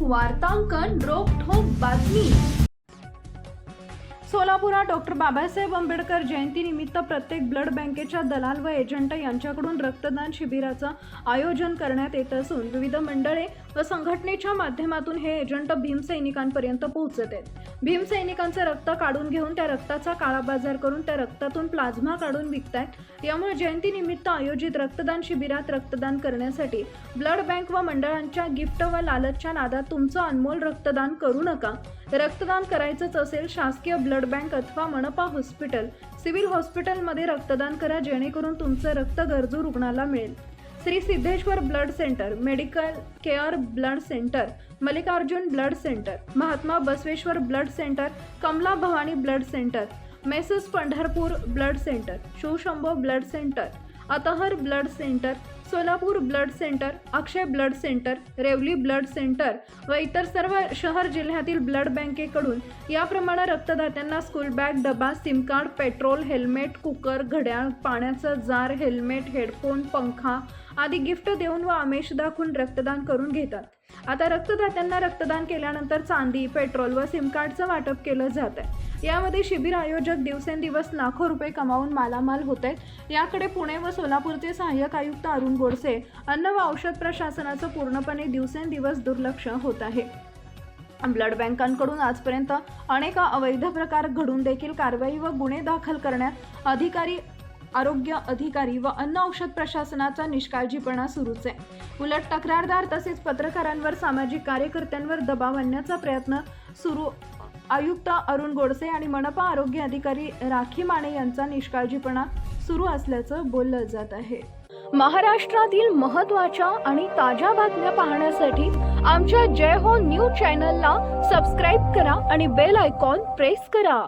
रोखठोक वार्तांकन, रोखठोक बातमी। सोलापुरात डॉक्टर बाबासाहेब आंबेडकर जयंतीनिमित्त प्रत्येक ब्लड बँकेच्या दलाल व एजंट यांच्याकडून रक्तदान शिबिराचं आयोजन करण्यात येत असून विविध मंडळे व संघटनेच्या माध्यमातून हे एजंट भीमसैनिकांपर्यंत पोहोचत आहेत। भीमसैनिकांचं रक्त काढून घेऊन त्या रक्ताचा काळाबाजार करून त्या रक्तातून प्लाझ्मा काढून विकतायत। यामुळे जयंतीनिमित्त आयोजित रक्तदान शिबिरात रक्तदान करण्यासाठी ब्लड बँक व मंडळांच्या गिफ्ट व लालचच्या नादात तुमचं अनमोल रक्तदान करू नका। रक्तदान करायचंच असेल शासकीय ब्लड बँक अथवा मनपा हॉस्पिटल, सिव्हिल हॉस्पिटलमध्ये रक्तदान करा, जेणेकरून तुमचं रक्त गरजू रुग्णाला मिळेल। Shri Siddheshwar blood centre, medical care blood centre, Mallikarjun blood centre, Mahatma Basaveshwar blood centre, Kamala Bhavani blood centre, मेसेस Pandharpur blood centre, Shivshambho blood centre, Athar blood centre, Solapur blood centre, Akshay blood centre, Revli blood centre व इतर सर्व शहर जिल्ह्यातील ब्लड बँकेकडून याप्रमाणे रक्तदात्यांना स्कूल बॅग, डबा, SIM card, petrol, helmet, cooker, घड्याळ, पाण्याचा जार, हेल्मेट, हेडफोन, पंखा आदी गिफ्ट देऊन व आमिष दाखवून रक्तदान करून घेतात। आता रक्तदात्यांना रक्तदान केल्यानंतर चांदी, पेट्रोल व सिम कार्डचं वाटप केलं जात आहे। यामध्ये शिबिर आयोजक दिवसेंदिवस लाखो रुपये कमावून मालामाल होत आहेत। याकडे पुणे व सोलापूरचे सहाय्यक आयुक्त अरुण गोडसे, अन्न व औषध प्रशासनाचं पूर्णपणे दिवसेंदिवस दुर्लक्ष होत आहे। ब्लड बँकांकडून आजपर्यंत अनेक अवैध प्रकार घडून देखील कारवाई व गुन्हे दाखल करण्यात आरोग्य अधिकारी व अन्न औषध प्रशासनाचा निष्काळजीपणा सुरूच आहे। उलट तक्रारदार तसेच पत्रकारांवर, सामाजिक कार्यकर्त्यांवर दबाव आणण्याचा प्रयत्न सुरू आयुक्त अरुण गोडसे आणि मनपा आरोग्य अधिकारी राखी माने यांचा निष्काळजीपणा सुरू असल्याचं बोललं जात आहे। महाराष्ट्रातील महत्त्वाच्या आणि ताज्या बातम्या पाहण्यासाठी आमच्या जय हो न्यूज चॅनलला सबस्क्राईब करा आणि बेल आयकॉन प्रेस करा।